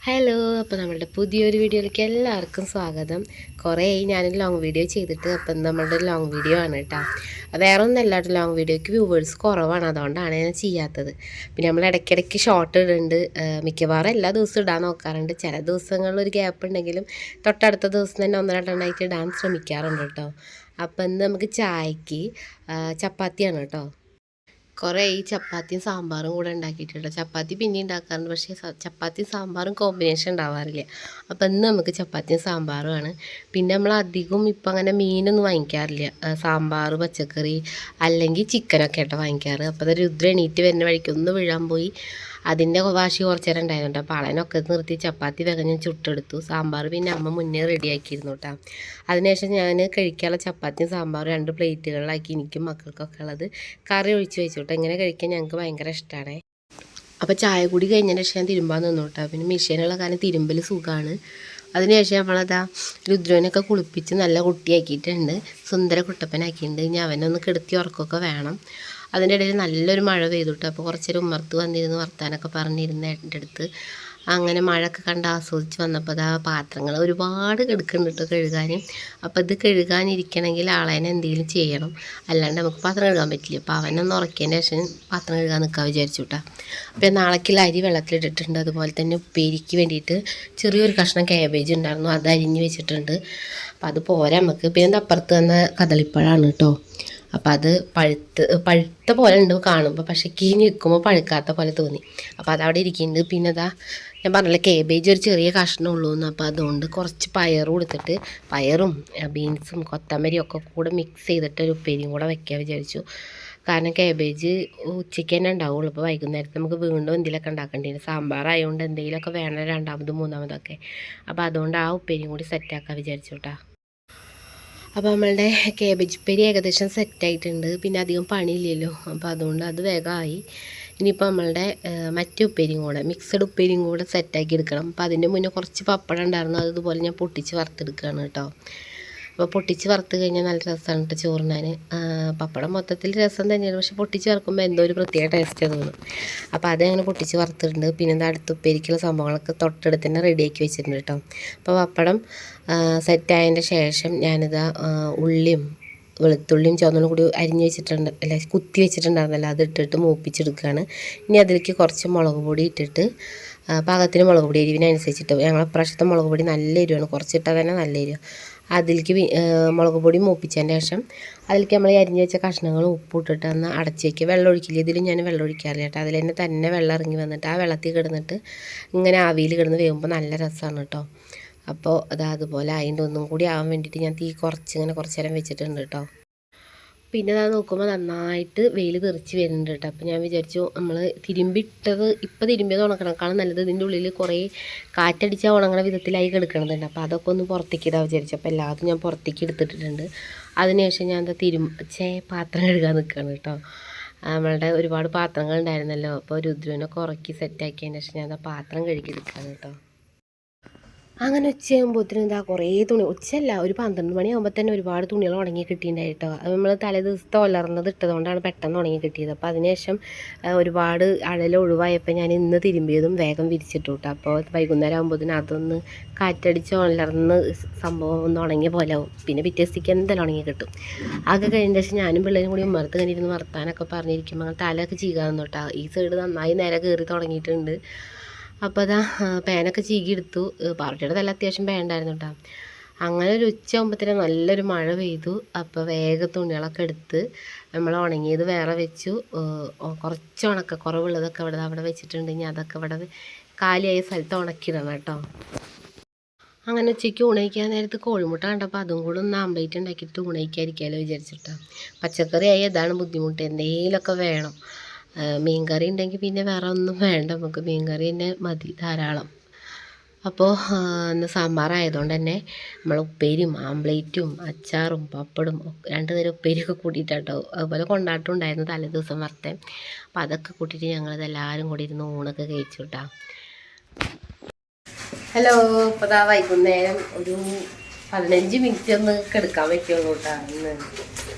Hello, അപ്പോൾ നമ്മളുടെ പുതിയൊരു വീഡിയോയിലേക്ക് എല്ലാവർക്കും സ്വാഗതം. കുറേയായി ഞാനൊരു ലോങ് വീഡിയോ ചെയ്തിട്ട്, അപ്പം നമ്മളുടെ ലോങ് വീഡിയോ ആണ് കേട്ടോ. വേറെ ഒന്നല്ല, ലോങ് വീഡിയോയ്ക്ക് വ്യൂവേഴ്സ് കുറവാണ്, അതുകൊണ്ടാണ് ഞാൻ ചെയ്യാത്തത്. പിന്നെ നമ്മൾ ഇടയ്ക്കിടയ്ക്ക് ഷോർട്ട് ഇടുന്നുണ്ട്. മിക്കവാറും എല്ലാ ദിവസവും ഇടാൻ നോക്കാറുണ്ട്. ചില ദിവസങ്ങളിൽ ഒരു ഗ്യാപ്പ് ഉണ്ടെങ്കിലും തൊട്ടടുത്ത ദിവസം തന്നെ ഒന്ന് രണ്ടെണ്ണമായിട്ട് ഇടാൻ ശ്രമിക്കാറുണ്ട് കേട്ടോ. അപ്പം ഇന്ന് നമുക്ക് ചായക്ക് ചപ്പാത്തിയാണ് കേട്ടോ. കുറേ ഈ ചപ്പാത്തിയും സാമ്പാറും കൂടെ ഉണ്ടാക്കിയിട്ടുണ്ട്. ചപ്പാത്തി പിന്നെ ഉണ്ടാക്കാറുണ്ട്, പക്ഷേ ചപ്പാത്തിയും സാമ്പാറും കോമ്പിനേഷൻ ഉണ്ടാവാറില്ല. അപ്പം ഇന്ന് നമുക്ക് ചപ്പാത്തിയും സാമ്പാറുമാണ്. പിന്നെ നമ്മൾ അധികം ഇപ്പം അങ്ങനെ മീനൊന്നും വാങ്ങിക്കാറില്ല. സാമ്പാർ, പച്ചക്കറി അല്ലെങ്കിൽ ചിക്കനൊക്കെ ആയിട്ട് വാങ്ങിക്കാറ്. അപ്പോൾ അത് രുദ്ര എണീറ്റ് വരുന്ന വഴിക്ക് ഒന്ന് വീഴാൻ പോയി. അതിൻ്റെ വാശി കുറച്ച് നേരം ഉണ്ടായിരുന്നു കേട്ടോ. അപ്പോൾ അളനൊക്കെ നിർത്തി ചപ്പാത്തി വേഗം ഞാൻ ചുട്ടെടുത്തു. സാമ്പാർ പിന്നെ അമ്മ മുന്നേ റെഡിയാക്കിയിരുന്നു കേട്ടോ. അതിനുശേഷം ഞാൻ കഴിക്കാനുള്ള ചപ്പാത്തിയും സാമ്പാറും 2 പ്ലേറ്റുകളിലാക്കി എനിക്കും മക്കൾക്കൊക്കെ ഉള്ളത് കറി ഒഴിച്ച് വെച്ചു കേട്ടോ. ഇങ്ങനെ കഴിക്കാൻ ഞങ്ങൾക്ക് ഭയങ്കര ഇഷ്ടമാണ്. അപ്പോൾ ചായ കൂടി കഴിഞ്ഞതിന് ശേഷം ഞാൻ തിരുമ്പാൻ നിന്നു കേട്ടോ. പിന്നെ മെഷീനുള്ള കാരണം തിരുമ്പൽ സുഖമാണ്. അതിനുശേഷം നമ്മളതാ രുദ്രനൊക്കെ കുളിപ്പിച്ച് നല്ല കുട്ടിയാക്കിയിട്ടുണ്ട്, സുന്ദര കുട്ടപ്പനാക്കിയിട്ടുണ്ട്. ഇനി അവനൊന്ന് കിടത്തി ഉറക്കമൊക്കെ വേണം. അതിൻ്റെ ഇടയിൽ നല്ലൊരു മഴ പെയ്തുട്ടോ. അപ്പോൾ കുറച്ച് നേരം ഉമ്മർത്ത് വന്നിരുന്ന് വർത്താനൊക്കെ പറഞ്ഞിരുന്ന എൻ്റെ അടുത്ത്. അങ്ങനെ മഴയൊക്കെ കണ്ട് ആസ്വദിച്ച് വന്നപ്പോൾ അതാ പാത്രങ്ങൾ ഒരുപാട് കിടക്കുന്നുണ്ട് കേട്ടോ കഴുകാൻ. അപ്പോൾ ഇത് കഴുകാനിരിക്കണമെങ്കിൽ ആളേനെ എന്തെങ്കിലും ചെയ്യണം, അല്ലാണ്ട് നമുക്ക് പാത്രം കഴുകാൻ പറ്റില്ല. അപ്പോൾ അവനൊന്ന് ഉറക്കിയതിൻ്റെ ശേഷം പാത്രം കഴുകാൻ നിൽക്കാൻ വിചാരിച്ചു കേട്ടോ. അപ്പോൾ നാളേക്കുള്ള അരി വെള്ളത്തിലിട്ടിട്ടുണ്ട്. അതുപോലെ തന്നെ ഉപ്പേരിക്ക് വേണ്ടിയിട്ട് ചെറിയൊരു കഷ്ണം കാബേജ് ഉണ്ടായിരുന്നു, അത് അരിഞ്ഞ് വെച്ചിട്ടുണ്ട്. അപ്പോൾ അത് പോരാ നമുക്ക്. പിന്നെ അപ്പുറത്ത് വന്ന കദളിപ്പഴമാണ് കേട്ടോ. അപ്പോൾ അത് പഴുത്ത പോലെ ഉണ്ട് കാണുമ്പോൾ, പക്ഷേ കീഞ്ഞ് നിൽക്കുമ്പോൾ പഴുക്കാത്ത പോലെ തോന്നി. അപ്പോൾ അതവിടെ ഇരിക്കുന്നുണ്ട്. പിന്നെ അതാ ഞാൻ പറഞ്ഞില്ല, കേബേജ് ഒരു ചെറിയ കഷ്ണം ഉള്ളൂ എന്ന്. അപ്പോൾ അതുകൊണ്ട് കുറച്ച് പയർ കൊടുത്തിട്ട്, പയറും ബീൻസും കൊത്തമരിയും ഒക്കെ കൂടെ മിക്സ് ചെയ്തിട്ട് ഒരു ഉപ്പേരിയും കൂടെ വയ്ക്കാൻ വിചാരിച്ചു. കാരണം കേബേജ് ഉച്ചയ്ക്ക് തന്നെ ഉണ്ടാവുള്ളൂ. അപ്പോൾ വൈകുന്നേരത്ത് നമുക്ക് വീണ്ടും എന്തെങ്കിലുമൊക്കെ ഉണ്ടാക്കേണ്ടി വരും. സാമ്പാറായതുകൊണ്ട് എന്തെങ്കിലുമൊക്കെ വേണം, രണ്ടാമതും മൂന്നാമതൊക്കെ. അപ്പോൾ അതുകൊണ്ട് ആ ഉപ്പേരിയും കൂടി സെറ്റാക്കാൻ വിചാരിച്ചു കേട്ടോ. അപ്പോൾ നമ്മളുടെ കേബേജ് ഉപ്പേരി ഏകദേശം സെറ്റായിട്ടുണ്ട്. പിന്നെ അധികം പണിയില്ലല്ലോ, അപ്പോൾ അതുകൊണ്ട് അത് വേഗമായി. ഇനിയിപ്പോൾ നമ്മളുടെ മറ്റു ഉപ്പേരിയും കൂടെ, മിക്സഡ് ഉപ്പേരിയും കൂടെ സെറ്റാക്കി എടുക്കണം. അപ്പോൾ അതിൻ്റെ മുന്നേ കുറച്ച് പപ്പടം ഉണ്ടായിരുന്നു, അതുപോലെ ഞാൻ പൊട്ടിച്ച് വറുത്തെടുക്കുകയാണ് കേട്ടോ. അപ്പോൾ പൊട്ടിച്ച് വറുത്ത് കഴിഞ്ഞാൽ നല്ല രസമാണ് കേട്ടോ ചോറിനാൻ. പപ്പടം മൊത്തത്തിൽ രസം തന്നെയാണ്, പക്ഷെ പൊട്ടിച്ച് വറുക്കുമ്പോൾ എന്തോ ഒരു പ്രത്യേക ടേസ്റ്റ് തോന്നും. അപ്പോൾ അതങ്ങനെ പൊട്ടിച്ച് വറുത്തിട്ടുണ്ട്. പിന്നെ എന്താ അടുത്ത് ഉപ്പേരിക്കുള്ള സംഭവങ്ങളൊക്കെ തൊട്ടടുത്ത് തന്നെ റെഡിയാക്കി വെച്ചിട്ടുണ്ട് കേട്ടോ. അപ്പോൾ പപ്പടം സെറ്റായതിൻ്റെ ശേഷം ഞാനിതാ ഉള്ളിയും വെളുത്തുള്ളിയും ചുവന്നുള്ളിയും കൂടി അരിഞ്ഞ് വെച്ചിട്ടുണ്ട്, അല്ല കുത്തി വെച്ചിട്ടുണ്ടായിരുന്നല്ലോ, അത് ഇട്ടിട്ട് മൂപ്പിച്ചെടുക്കുകയാണ്. ഇനി അതിലേക്ക് കുറച്ച് മുളക് പൊടി ഇട്ടിട്ട്, പാകത്തിന് മുളക് പൊടി എരിവിനനുസരിച്ചിട്ട്, ഞങ്ങൾ പ്രാവശ്യത്തെ മുളക് പൊടി നല്ല എരിവാണ്, കുറച്ചിട്ടാൽ തന്നെ നല്ല എരിവ്. അതിലേക്ക് മുളക് പൊടി മൂപ്പിച്ചതിന് ശേഷം അതിലേക്ക് നമ്മൾ അരിഞ്ഞ് വെച്ച കഷ്ണങ്ങൾ ഉപ്പിട്ടിട്ട് ഒന്ന് അടച്ച് വയ്ക്കുക. വെള്ളം ഒഴിക്കില്ല, ഇതിലും ഞാൻ വെള്ളം ഒഴിക്കാറില്ല കേട്ടോ. അതിൽ തന്നെ വെള്ളം ഇറങ്ങി വന്നിട്ട് ആ വെള്ളത്തിൽ കിടന്നിട്ട് ഇങ്ങനെ ആവിയിൽ കിടന്ന് വേകുമ്പോൾ നല്ല രസമാണ് കേട്ടോ. അപ്പോൾ അതുപോലെ അതിൻ്റെ ഒന്നും കൂടി ആവാൻ വേണ്ടിയിട്ട് ഞാൻ തീ കുറച്ച് നേരം വെച്ചിട്ടുണ്ട് കേട്ടോ. പിന്നെ അത് നോക്കുമ്പോൾ നന്നായിട്ട് വെയിൽ തെറിച്ച് വരുന്നുണ്ട് കേട്ടോ. അപ്പോൾ ഞാൻ വിചാരിച്ചു നമ്മൾ തിരുമ്പിട്ടത് ഇപ്പോൾ തിരുമ്പിയത് ഉണക്കണേക്കാളും നല്ലത് ഇതിൻ്റെ ഉള്ളിൽ കുറേ കാറ്റടിച്ചാൽ ഉണങ്ങണ വിധത്തിലായി കിടക്കണതുണ്ട്. അപ്പോൾ അതൊക്കെ ഒന്ന് പുറത്തേക്ക് ഇടാൻ വിചാരിച്ചു. അപ്പോൾ എല്ലാതും ഞാൻ പുറത്തേക്ക് എടുത്തിട്ടുണ്ട്. അതിനുശേഷം ഞാൻ എന്താ പാത്രം കഴുകാൻ നിൽക്കുകയാണ് കേട്ടോ. നമ്മളുടെ ഒരുപാട് പാത്രങ്ങൾ ഉണ്ടായിരുന്നല്ലോ, അപ്പോൾ രുദ്രനൊക്കെ ഉറക്കി സെറ്റാക്കിയതിന് ശേഷം ഞാൻ പാത്രം കഴുകി എടുക്കുകയാണ് കേട്ടോ. അങ്ങനെ ഉച്ചയാകുമ്പോഴത്തേനും ഇതാ കുറേ തുണി, ഉച്ചയല്ല ഒരു 12 മണിയാകുമ്പോൾ തന്നെ ഒരുപാട് തുണികൾ ഉണങ്ങി കിട്ടിയിട്ടുണ്ടായിട്ടോ. അത് നമ്മൾ തലേ ദിവസത്തെ ഉലർന്നത് ഇട്ടതുകൊണ്ടാണ് പെട്ടെന്ന് ഉണങ്ങി കിട്ടിയത്. അപ്പോൾ അതിനുശേഷം ഒരുപാട് അഴൽ ഒഴിവായപ്പോൾ ഞാൻ ഇന്ന് തിരുമ്പിയതും വേഗം വിരിച്ചിട്ടു കേട്ടോ. അപ്പോൾ വൈകുന്നേരം ആകുമ്പോഴത്തേനും അതൊന്ന് കാറ്റടിച്ച് ഉലർന്ന് സംഭവം ഒന്ന് ഉണങ്ങിയ പോലെ ആവും. പിന്നെ പിറ്റേ ദിവസത്തേക്ക് എന്തായാലും ഉണങ്ങി കിട്ടും. അതൊക്കെ കഴിഞ്ഞ ശേഷം ഞാനും പിള്ളേരും കൂടി ഉമ്മർത്ത് കഴിഞ്ഞിരുന്ന് വർത്താനൊക്കെ പറഞ്ഞിരിക്കുമ്പോൾ തലയൊക്കെ ചീകാൻ കേട്ടോ. ഈ സൈഡ് നന്നായി നേരെ കയറി തുടങ്ങിയിട്ടുണ്ട്. അപ്പോൾ അതാ പാനൊക്കെ ചീകിയെടുത്തു. പാർട്ടിയുടെ തല അത്യാവശ്യം വേണ്ടായിരുന്നു കേട്ടോ. അങ്ങനെ ഒരു ഉച്ചയാകുമ്പോഴത്തേനും നല്ലൊരു മഴ പെയ്തു. അപ്പോൾ വേഗം തുണികളൊക്കെ എടുത്ത് നമ്മൾ ഉണങ്ങിയത് വേറെ വെച്ചു. കുറച്ച് കുറവുള്ളതൊക്കെ അവിടെ വെച്ചിട്ടുണ്ട്. ഇനി അതൊക്കെ ഇവിടെ കാലിയായ സ്ഥലത്ത് ഉണക്കിയിടണം കേട്ടോ. അങ്ങനെ ഉച്ചയ്ക്ക് ഊണയിക്കാൻ നേരത്ത് കോഴിമുട്ട കണ്ടപ്പോൾ അതും കൂടെ ഒന്ന് ആമ്പ്ലേറ്റ് ഉണ്ടാക്കിയിട്ട് ഊണയിക്കാതിരിക്കാമല്ലോ വിചാരിച്ചിട്ടോ. പച്ചക്കറിയായി ഇതാണ് ബുദ്ധിമുട്ട്, എന്തെങ്കിലുമൊക്കെ വേണം. മീൻകറി ഉണ്ടെങ്കിൽ പിന്നെ വേറെ ഒന്നും വേണ്ട, നമുക്ക് മീൻകറി തന്നെ മതി ധാരാളം. അപ്പോൾ ഇന്ന് സാമ്പാറായതുകൊണ്ട് തന്നെ നമ്മൾ ഉപ്പേരിയും ആംപ്ലേറ്റും അച്ചാറും പപ്പടും 2 തരം ഉപ്പേരിയൊക്കെ കൂട്ടിയിട്ടാട്ടോ. അതുപോലെ കൊണ്ടാട്ടം ഉണ്ടായിരുന്നു തലേ ദിവസം വറുത്തെ. അപ്പോൾ അതൊക്കെ കൂട്ടിയിട്ട് ഞങ്ങളിതെല്ലാവരും കൂടി ഇരുന്ന് ഊണൊക്കെ കഴിച്ചു കേട്ടോ. ഹലോ, ഇപ്പോൾ ഇതാ വൈകുന്നേരം ഒരു 15 മിനിറ്റ് ഒന്ന് കിടക്കാൻ പറ്റുള്ളൂ കേട്ടോ ഇന്ന്.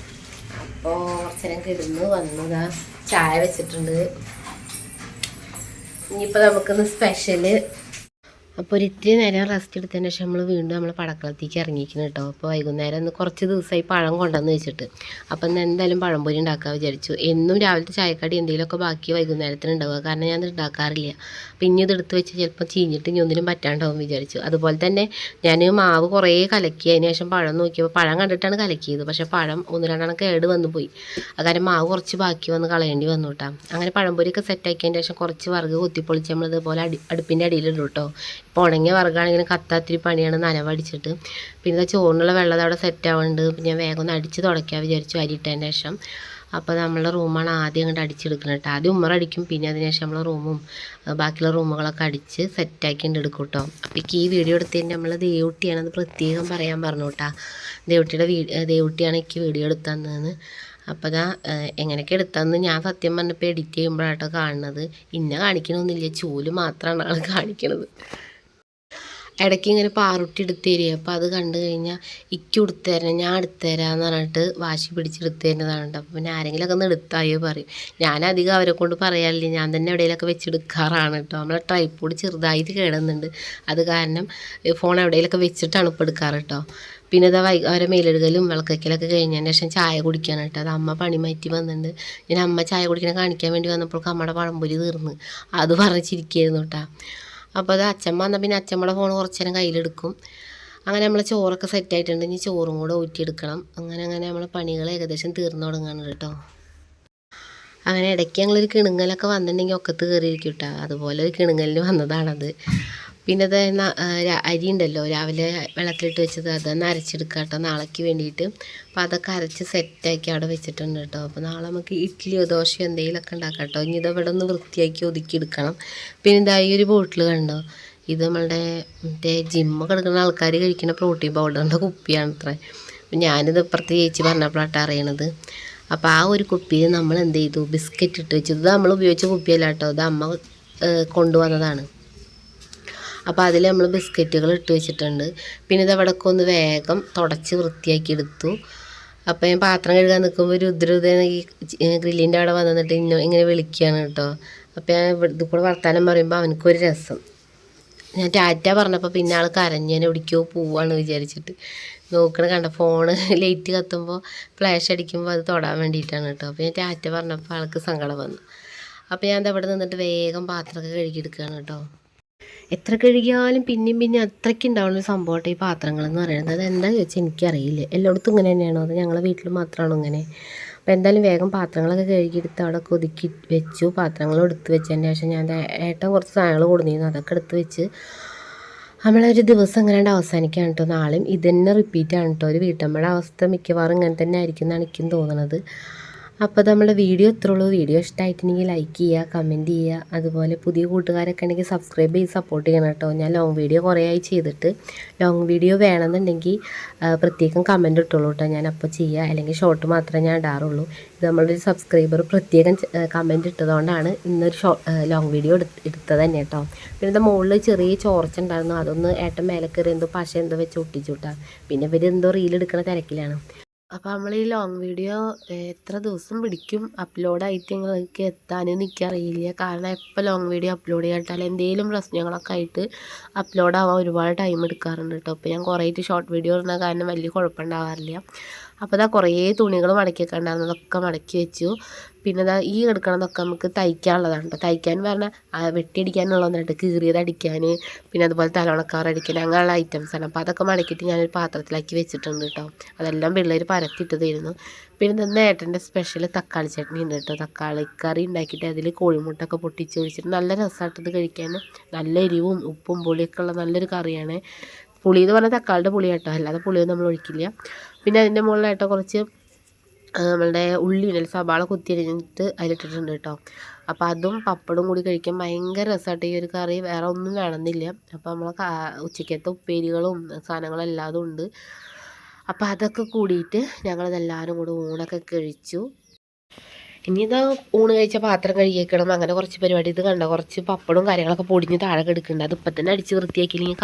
അപ്പോൾ കുറച്ച് നേരം കിടന്ന് വന്നതാ ചായ വെച്ചിട്ടുണ്ട്. ഇനിയിപ്പോൾ നമുക്കിന്ന് സ്പെഷ്യല് അപ്പോൾ ഒരിത്തിരി നേരം റെസ്റ്റ് എടുത്തതിന് ശേഷം നമ്മൾ വീണ്ടും നമ്മൾ പടക്കളത്തേക്ക് ഇറങ്ങിയിരിക്കണം കേട്ടോ. അപ്പോൾ വൈകുന്നേരം ഒന്ന് കുറച്ച് ദിവസമായി പഴം കൊണ്ടുവന്ന് വെച്ചിട്ട് അപ്പം ഇന്ന് എന്തായാലും പഴംപൊരി ഉണ്ടാക്കാൻ വിചാരിച്ചു. എന്നും രാവിലത്തെ ചായക്കടി എന്തെങ്കിലുമൊക്കെ ബാക്കി വൈകുന്നേരത്തിന് ഉണ്ടാവുക, കാരണം ഞാൻ ഉണ്ടാക്കാറില്ല. അപ്പം ഇനി ഇതെടുത്ത് വെച്ച് ചിലപ്പോൾ ചീഞ്ഞിട്ട് ഇനി ഒന്നിനും പറ്റാണ്ടാവും വിചാരിച്ചു. അതുപോലെ തന്നെ ഞാൻ മാവ് കുറേ കലക്കി, അതിന് ശേഷം പഴം നോക്കിയപ്പോൾ പഴം കണ്ടിട്ടാണ് കലക്കിയത്, പക്ഷേ പഴം ഒന്ന് രണ്ടെണ്ണം കേട് വന്നു പോയി. കാരണം മാവ് കുറച്ച് ബാക്കി വന്ന് കളയേണ്ടി വന്നു കേട്ടോ. അങ്ങനെ പഴംപൊരിയൊക്കെ സെറ്റാക്കിയതിന് ശേഷം കുറച്ച് വറുക് കൊത്തിപ്പൊളിച്ച് നമ്മളിതുപോലെ അടുപ്പിൻ്റെ അടിയിലിടും കേട്ടോ. ഇപ്പോൾ ഉണങ്ങിയ വറുകാണെങ്കിലും കത്താത്തിരി പണിയാണ് നനവടിച്ചിട്ട്. പിന്നെ ചോറിനുള്ള വെള്ളം അവിടെ സെറ്റ് ആവുന്നുണ്ട്. ഞാൻ വേഗം ഒന്ന് അടിച്ച് തുടയ്ക്കാൻ വിചാരിച്ചു അരിയിട്ടതിന് ശേഷം. അപ്പോൾ നമ്മളുടെ റൂമാണ് ആദ്യം അങ്ങോട്ട് അടിച്ചെടുക്കുന്നത് കേട്ടോ. ആദ്യം ഉമ്മറ അടിക്കും, പിന്നെ അതിന് ശേഷം നമ്മളെ റൂമും ബാക്കിയുള്ള റൂമുകളൊക്കെ അടിച്ച് സെറ്റാക്കി എടുക്കും കേട്ടോ. അപ്പോൾ ഈ വീഡിയോ എടുത്തതിന് നമ്മൾ ദേവുട്ടിയാണെന്ന് പ്രത്യേകം പറയാൻ പറഞ്ഞു കേട്ടോ. ദേവുട്ടിയാണ് എനിക്ക് വീഡിയോ എടുത്തതെന്ന്. അപ്പോൾ അതാ എങ്ങനെയൊക്കെ എടുത്തതെന്ന് ഞാൻ സത്യം പറഞ്ഞപ്പോൾ എഡിറ്റ് ചെയ്യുമ്പോഴാട്ടോ കാണുന്നത്. ഇന്ന കാണിക്കണമെന്നില്ല, ചൂല് മാത്രമാണ് ആൾ കാണിക്കണത്. ഇടയ്ക്ക് ഇങ്ങനെ പാറുട്ടി എടുത്ത് തരിക. അപ്പോൾ അത് കണ്ടു കഴിഞ്ഞാൽ ഇക്ക് എടുത്തു തരാം, ഞാൻ എടുത്തു തരാമെന്ന് പറഞ്ഞിട്ട് വാശി പിടിച്ചെടുത്ത് തരുന്നതാണ് കേട്ടോ. അപ്പോൾ പിന്നെ ആരെങ്കിലുമൊക്കെ ഒന്ന് എടുത്തായോ പറയും. ഞാനധികം അവരെ കൊണ്ട് പറയാറില്ല, ഞാൻ തന്നെ എവിടെയെങ്കിലൊക്കെ വെച്ചെടുക്കാറാണ് കേട്ടോ. നമ്മളെ ട്രൈപ്പോഡ് ചെറുതായിട്ട് കേടുന്നുണ്ട്, അത് കാരണം ഫോൺ എവിടെയെങ്കിലൊക്കെ വെച്ചിട്ടാണ് ഇപ്പോൾ എടുക്കാറ് കേട്ടോ. പിന്നെ ഇതാ അവരെ മേലെടുക്കലും വിളക്കലൊക്കെ കഴിഞ്ഞതിന് ശേഷം ചായ കുടിക്കാൻ കേട്ടോ. അത് അമ്മ പണി മാറ്റി വന്നിട്ടുണ്ട്. ഞാൻ അമ്മ ചായ കുടിക്കണ കാണിക്കാൻ വേണ്ടി വന്നപ്പോൾ അമ്മയുടെ പഴംപൊരി തീർന്ന് അത് പറഞ്ഞിരിക്കുകയായിരുന്നു കേട്ടോ. അപ്പോൾ അത് അച്ഛമ്മ വന്നാൽ പിന്നെ അച്ഛമ്മയുടെ ഫോൺ കുറച്ച് നേരം കയ്യിലെടുക്കും. അങ്ങനെ നമ്മൾ ചോറൊക്കെ സെറ്റായിട്ടുണ്ട്. ഇനി ചോറും കൂടെ ഊറ്റിയെടുക്കണം. അങ്ങനെ നമ്മൾ പണികൾ ഏകദേശം തീർന്നു തുടങ്ങുകയാണ് കേട്ടോ. അങ്ങനെ ഇടയ്ക്ക് ഞങ്ങളൊരു കിണുങ്ങലൊക്കെ വന്നിട്ടുണ്ടെങ്കിൽ ഒക്കത്ത് കയറിയിരിക്കും കേട്ടോ. അതുപോലെ ഒരു കിണുങ്ങലിന് വന്നതാണത്. പിന്നെ അത് അരി ഉണ്ടല്ലോ രാവിലെ വെള്ളത്തിലിട്ട് വെച്ചത്, അതൊന്ന് അരച്ചെടുക്കുക കേട്ടോ നാളേക്ക് വേണ്ടിയിട്ട്. അപ്പോൾ അതൊക്കെ അരച്ച് സെറ്റാക്കി അവിടെ വെച്ചിട്ടുണ്ട് കേട്ടോ. അപ്പോൾ നാളെ നമുക്ക് ഇഡ്ഡലിയോ ദോശയോ എന്തെങ്കിലുമൊക്കെ ഉണ്ടാക്കാം കേട്ടോ. ഇനി ഇതവിടെ ഒന്ന് വൃത്തിയാക്കി ഒതുക്കി എടുക്കണം. പിന്നെ ഇതാ ഈ ഒരു ബോട്ടിൽ കണ്ടോ, ഇത് നമ്മളുടെ മറ്റേ ജിമ്മൊക്കെ എടുക്കുന്ന ആൾക്കാർ കഴിക്കുന്ന പ്രോട്ടീൻ പൗഡറിൻ്റെ കുപ്പിയാണ് അത്ര. ഞാനിത് ഇപ്പുറത്ത് ചേച്ചി പറഞ്ഞപ്പോഴാട്ടോ അറിയണത്. അപ്പോൾ ആ ഒരു കുപ്പിയിൽ നമ്മൾ എന്ത് ചെയ്തു, ബിസ്ക്കറ്റ് ഇട്ട് വെച്ചു. ഇത് നമ്മൾ ഉപയോഗിച്ച കുപ്പിയല്ല കേട്ടോ, ഇത് അമ്മ കൊണ്ടുവന്നതാണ്. അപ്പോൾ അതിൽ നമ്മൾ ബിസ്ക്കറ്റുകൾ ഇട്ട് വെച്ചിട്ടുണ്ട്. പിന്നെ ഇത് അവിടെയൊക്കെ ഒന്ന് വേഗം തുടച്ച് വൃത്തിയാക്കി എടുത്തു. അപ്പോൾ ഞാൻ പാത്രം കഴുകാൻ നിൽക്കുമ്പോൾ രുദ്രതേന ഈ ഗ്രില്ലിൻ്റെ അവിടെ വന്നിട്ട് ഇങ്ങനെ വിളിക്കുകയാണ് കേട്ടോ. അപ്പോൾ ഞാൻ ഇത് കൂടെ വർത്താനം പറയുമ്പോൾ അവനക്കൊരു രസം. ഞാൻ ടാറ്റ പറഞ്ഞപ്പോൾ പിന്നെ ആൾ കരഞ്ഞ് ഞാൻ എവിടേക്കോ പോവാണ് വിചാരിച്ചിട്ട് കണ്ട ഫോണ് ലൈറ്റ് കത്തുമ്പോൾ ഫ്ലാഷ് അടിക്കുമ്പോൾ അത് തൊടാൻ വേണ്ടിയിട്ടാണ് കേട്ടോ. അപ്പോൾ ഞാൻ ടാറ്റ പറഞ്ഞപ്പോൾ ആൾക്ക് സങ്കടം വന്നു. അപ്പോൾ ഞാൻ അവിടെ നിന്നിട്ട് വേഗം പാത്രമൊക്കെ കഴുകിയെടുക്കുകയാണ് കേട്ടോ. എത്ര കഴുകിയാലും പിന്നെയും അത്രയ്ക്ക് ഉണ്ടാവുന്നൊരു സംഭവമായിട്ട് ഈ പാത്രങ്ങളെന്ന് പറയുന്നത്. അത് എന്താണെന്ന് ചോദിച്ചാൽ എനിക്കറിയില്ല, എല്ലായിടത്തും ഇങ്ങനെ തന്നെയാണോ അത് ഞങ്ങളുടെ വീട്ടിൽ മാത്രമാണോ ഇങ്ങനെ. അപ്പോൾ എന്തായാലും വേഗം പാത്രങ്ങളൊക്കെ കഴുകിയെടുത്ത് അവിടെ ഒതുക്കി വെച്ചു. പാത്രങ്ങൾ എടുത്ത് വെച്ചതിന് ശേഷം ഞാൻ ഏട്ടൻ കുറച്ച് സാധനങ്ങൾ കൊടുന്നിരുന്നു, അതൊക്കെ എടുത്ത് വെച്ച് നമ്മളൊരു ദിവസം ഇങ്ങനെ അവസാനിക്കുകയാണ് കേട്ടോ. നാളെയും ഇത് തന്നെ റിപ്പീറ്റാണ് കേട്ടോ. ഒരു വീട്ടമ്മയുടെ അവസ്ഥ മിക്കവാറും ഇങ്ങനെ തന്നെ ആയിരിക്കും എന്നാണ് എനിക്കും തോന്നുന്നത്. അപ്പോൾ നമ്മുടെ വീഡിയോ ഇത്രേ ഉള്ളൂ. വീഡിയോ ഇഷ്ടമായിട്ടുണ്ടെങ്കിൽ ലൈക്ക് ചെയ്യുക, കമൻറ്റ് ചെയ്യുക. അതുപോലെ പുതിയ കൂട്ടുകാരൊക്കെ ഉണ്ടെങ്കിൽ സബ്സ്ക്രൈബ് ചെയ്ത് സപ്പോർട്ട് ചെയ്യണം കേട്ടോ. ഞാൻ ലോങ് വീഡിയോ കുറേ ആയി ചെയ്തിട്ട്. ലോങ് വീഡിയോ വേണമെന്നുണ്ടെങ്കിൽ പ്രത്യേകം കമൻറ്റ് ഇട്ടുള്ളൂ കേട്ടോ, ഞാൻ അപ്പോൾ ചെയ്യുക. അല്ലെങ്കിൽ ഷോർട്ട് മാത്രമേ ഞാൻ ഇടാറുള്ളൂ. ഇത് നമ്മളൊരു സബ്സ്ക്രൈബർ പ്രത്യേകം കമൻറ്റ് ഇട്ടതുകൊണ്ടാണ് ഇന്നൊരു ലോങ് വീഡിയോ എടുത്തത് തന്നെ കേട്ടോ. പിന്നെ ഇത് മുകളിൽ ചെറിയ ചോർച്ച ഉണ്ടായിരുന്നു, അതൊന്ന് ഏട്ടൻ മേലെ കയറി എന്തോ പശ എന്തോ വെച്ച് ഒട്ടിച്ചു വിട്ടാൽ. പിന്നെ ഇവരെന്തോ റീലെടുക്കണ തിരക്കിലാണ്. അപ്പോൾ നമ്മൾ ഈ ലോങ് വീഡിയോ എത്ര ദിവസം പിടിക്കും അപ്ലോഡായിട്ട് നിങ്ങൾക്ക് എത്താനെന്ന് എനിക്കറിയില്ല. കാരണം എപ്പോൾ ലോങ് വീഡിയോ അപ്ലോഡ് ചെയ്തിട്ടാൽ എന്തെങ്കിലും പ്രശ്നങ്ങളൊക്കെ ആയിട്ട് അപ്ലോഡാവാൻ ഒരുപാട് ടൈം എടുക്കാറുണ്ട് കേട്ടോ. അപ്പോൾ ഞാൻ കുറേ ഷോർട്ട് വീഡിയോ ഇടുന്ന കാരണം വലിയ കുഴപ്പമുണ്ടാവാറില്ല. അപ്പോൾ ഇതാ കുറേ തുണികൾ മടക്കിയൊക്കെ ഉണ്ടായിരുന്നു, അതൊക്കെ മടക്കി വെച്ചു. പിന്നെ ഇതാ ഈ എടുക്കണതൊക്കെ നമുക്ക് തയ്ക്കാനുള്ളതാണ് കേട്ടോ. തയ്ക്കാൻ പറഞ്ഞാൽ വെട്ടിയടിക്കാനുള്ളതൊന്നായിട്ട് കീറിയത് അടിക്കാൻ, പിന്നെ അതുപോലെ തലോണക്കാർ അടിക്കാൻ, അങ്ങനെയുള്ള ഐറ്റംസാണ്. അപ്പോൾ അതൊക്കെ മടക്കിയിട്ട് ഞാനൊരു പാത്രത്തിലാക്കി വെച്ചിട്ടുണ്ട് കേട്ടോ. അതെല്ലാം പിള്ളേർ പരത്തിയിട്ട് തരുന്നു. പിന്നെ ഇന്ന് ഏട്ടൻ്റെ സ്പെഷ്യൽ തക്കാളി ചട്നി ഉണ്ട് കേട്ടോ. തക്കാളി കറി ഉണ്ടാക്കിയിട്ട് അതിൽ കോഴിമുട്ടൊക്കെ പൊട്ടിച്ച് ഒഴിച്ചിട്ട് നല്ല രസമായിട്ടത് കഴിക്കാൻ. നല്ല എരിവും ഉപ്പും പുളിയൊക്കെ ഉള്ള നല്ലൊരു കറിയാണ്. പുളി എന്ന് പറഞ്ഞാൽ തക്കാളിയുടെ പുളി കേട്ടോ, അല്ലാതെ പുളിയൊന്നും നമ്മൾ ഒഴിക്കില്ല. പിന്നെ അതിൻ്റെ മുകളിലായിട്ടോ കുറച്ച് നമ്മളുടെ ഉള്ളി സവാള കുത്തിയരിഞ്ഞിട്ട് അതിലിട്ടിട്ടുണ്ട് കേട്ടോ. അപ്പോൾ അതും പപ്പടും കൂടി കഴിക്കാൻ ഭയങ്കര രസമായിട്ട് ഈ ഒരു കറി. വേറെ ഒന്നും വേണമെന്നില്ല. അപ്പോൾ നമ്മൾ ഉച്ചക്കത്തെ ഉപ്പേരികളും സാധനങ്ങളും എല്ലാതും ഉണ്ട്. അപ്പോൾ അതൊക്കെ കൂടിയിട്ട് ഞങ്ങളിതെല്ലാവരും കൂടി ഊണൊക്കെ കഴിച്ചു. ഇനി ഇതാ ഊണ് കഴിച്ച പാത്രം കഴുകിയേക്കണം, അങ്ങനെ കുറച്ച് പരിപാടി. ഇത് കണ്ട കുറച്ച് പപ്പടവും കാര്യങ്ങളൊക്കെ പൊടിഞ്ഞ് താഴെ കിടക്കുന്നുണ്ട്. അത് ഇപ്പം തന്നെ അടിച്ച് വൃത്തിയാക്കിയില്ലെങ്കിൽ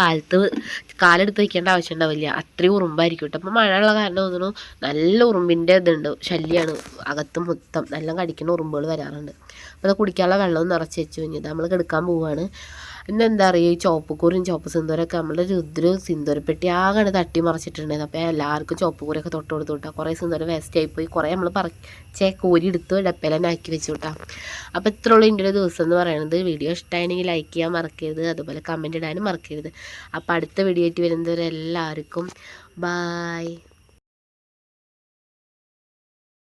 കാലെടുത്ത് വയ്ക്കേണ്ട ആവശ്യം ഉണ്ടാവില്ല, അത്രയും ഉറുമ്പായിരിക്കും കേട്ടോ. അപ്പം മഴയുള്ള കാരണം തോന്നുന്നു നല്ല ഉറുമ്പിൻ്റെ ഇതുണ്ട്, ശല്യമാണ് അകത്ത് മൊത്തം. നല്ല കടിക്കുന്ന ഉറുമ്പുകൾ വരാറുണ്ട്. അപ്പോൾ അത് കുടിക്കാനുള്ള വെള്ളവും നിറച്ച് വെച്ചു. കഴിഞ്ഞത് നമ്മൾ കിടക്കാൻ പോവുകയാണ്. ഇന്നെന്താ പറയുക ഈ ചോപ്പുകൂരും ചോപ്പ് സിന്ദൂരമൊക്കെ നമ്മുടെ രുദ്രവും സിന്ദൂരപ്പെട്ടി ആകെ തട്ടി മറിച്ചിട്ടുണ്ടായിരുന്നു. അപ്പോൾ എല്ലാവർക്കും ചോപ്പുകൂരൊക്കെ തൊട്ട് കൊടുത്തു വിട്ടാൽ കുറേ സിന്ദൂരം വേസ്റ്റ് ആയിപ്പോയി. കുറേ നമ്മൾ കോരി എടുത്ത് ഡപ്പയിലെന്നെ ആക്കി വെച്ചു വിട്ടാൽ. അപ്പോൾ ഇത്രയുള്ളൂ എൻ്റെ ഒരു ദിവസം എന്ന് പറയുന്നത്. വീഡിയോ ഇഷ്ടമായെങ്കിൽ ലൈക്ക് ചെയ്യാൻ മറക്കരുത്, അതുപോലെ കമൻറ്റ് ഇടാനും മറക്കരുത്. അപ്പോൾ അടുത്ത വീഡിയോ ആയിട്ട് വരുന്നവരെല്ലാവർക്കും ബായ്.